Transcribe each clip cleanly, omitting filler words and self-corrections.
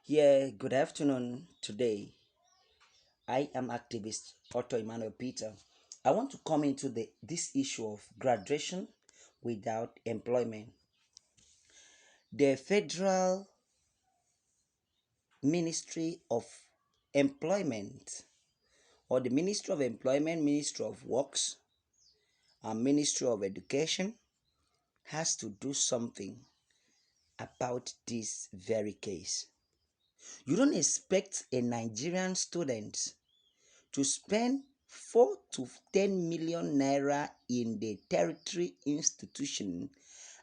Yeah, good afternoon. Today, I am activist Otto Emmanuel Peter. I want to come into this issue of graduation without employment. The Federal Ministry of Employment, or the Ministry of Employment, Ministry of Works, and Ministry of Education, has to do something about this very case. You don't expect a Nigerian student to spend 4 to 10 million naira in the tertiary institution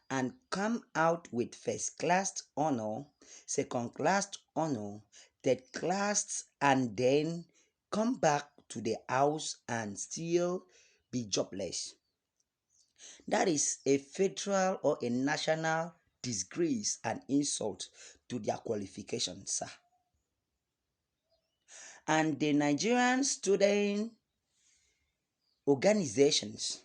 and come out with first class honor, second class honor, third class, and then come back to the house and still be jobless. That is a federal or a national disgrace and insult to their qualifications, sir. And the Nigerian student organizations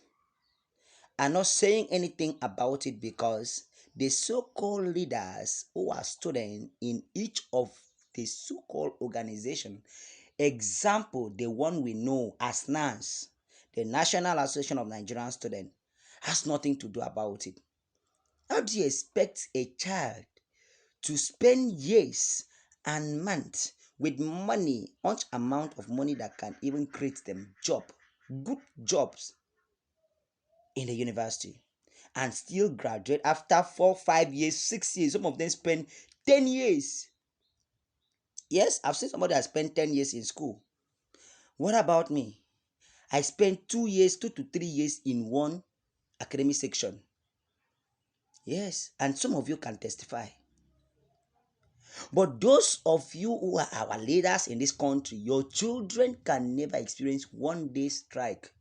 are not saying anything about it because the so-called leaders who are students in each of the so-called organization, example the one we know as NANS, the National Association of Nigerian Students, has nothing to do about it. How do you expect a child to spend years and months with money, much amount of money that can even create them good jobs in the university, and still graduate after 4 5 years 6 years? Some of them spend 10 years. Yes, I've seen somebody that spent 10 years in school. What about me? I spent 2 years 2 to 3 years in one academic section. Yes, and some of you can testify. But those of you who are our leaders in this country, your children can never experience 1 day strike.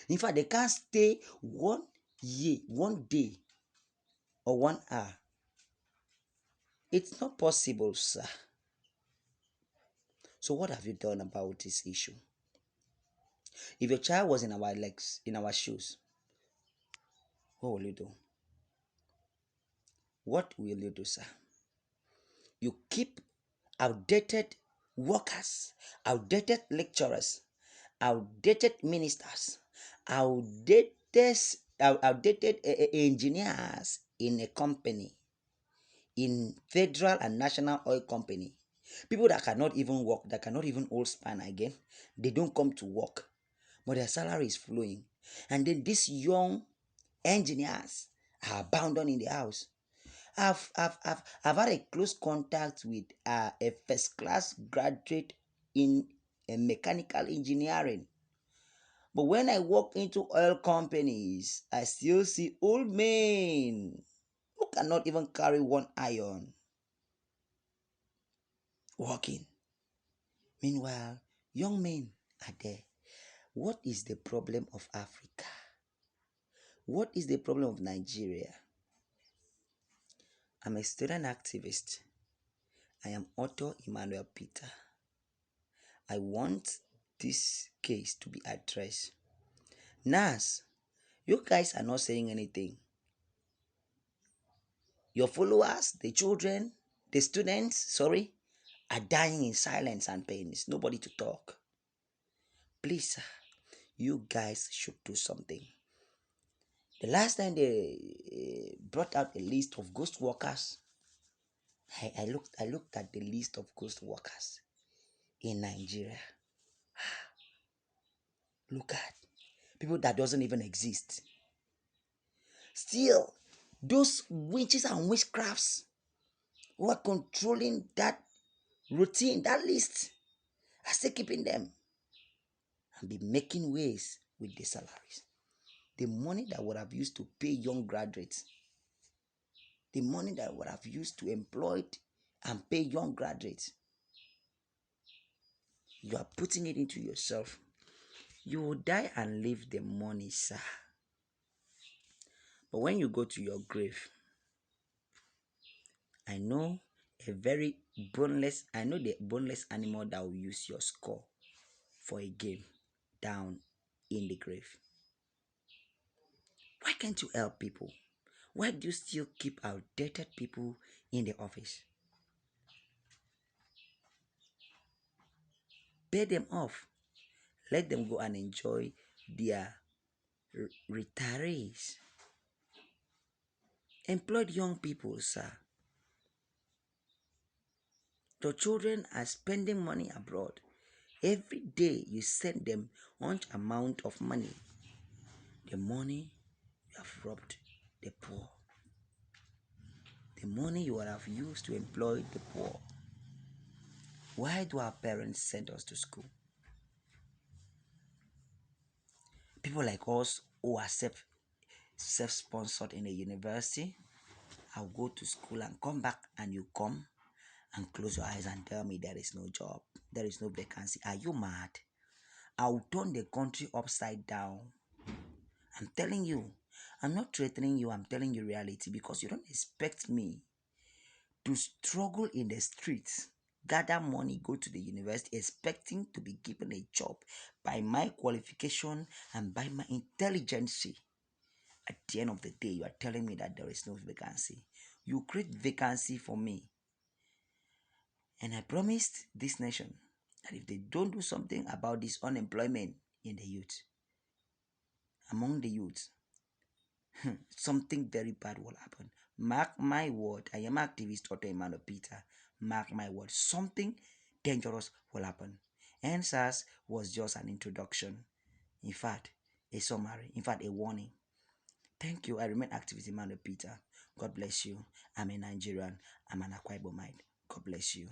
In fact, they can't stay 1 year 1 day or 1 hour. It's not possible, sir. So what have you done about this issue? If your child was in our legs, in our shoes, what will you do? What will you do, sir? You keep outdated workers, outdated lecturers, outdated ministers, outdated engineers in a company, in federal and national oil company. People that cannot even work, that cannot even hold span again, they don't come to work, but their salary is flowing. And then these young engineers are abandoned in the house. I've had a close contact with a first class graduate in mechanical engineering. But when I walk into oil companies, I still see old men who cannot even carry one iron working. Meanwhile, young men are there. What is the problem of Africa? What is the problem of Nigeria? I'm a student activist. I am Otto Emmanuel Peter. I want this case to be addressed. NAS, you guys are not saying anything. Your followers, the children, the students, sorry, are dying in silence and pain. There's nobody to talk. Please, sir, you guys should do something. The last time they brought out a list of ghost workers, I looked at the list of ghost workers in Nigeria. Look at people that doesn't even exist. Still, those witches and witchcrafts who are controlling that routine, that list, are still keeping them and be making ways with the salaries. The money that would have used to pay young graduates, the money that would have used to employ and pay young graduates, you are putting it into yourself. You will die and leave the money, sir. But when you go to your grave, I know I know the boneless animal that will use your skull for a game down in the grave. Why can't you help people? Why do you still keep outdated people in the office? pay them off. Let them go and enjoy their retirees. Employed young people, sir. Your children are spending money abroad. Every day you send them large amount of money. The money you have robbed the poor. The money you would have used to employ the poor. Why do our parents send us to school? People like us who are self-sponsored in a university, I'll go to school and come back, and you come and close your eyes and tell me there is no job, there is no vacancy. Are you mad? I'll turn the country upside down. I'm telling you, I'm not threatening you, I'm telling you reality, because you don't expect me to struggle in the streets, gather money, go to the university, expecting to be given a job by my qualification and by my intelligence. At the end of the day, you are telling me that there is no vacancy. You create vacancy for me. And I promised this nation that if they don't do something about this unemployment in the youth, among the youth, something very bad will happen. Mark my word. I am activist Otto Emmanuel Peter. Mark my word. Something dangerous will happen. NSAS was just an introduction. In fact, a summary. In fact, a warning. Thank you. I remain activist Emmanuel Peter. God bless you. I'm a Nigerian. I'm an Akwa Ibomite. God bless you.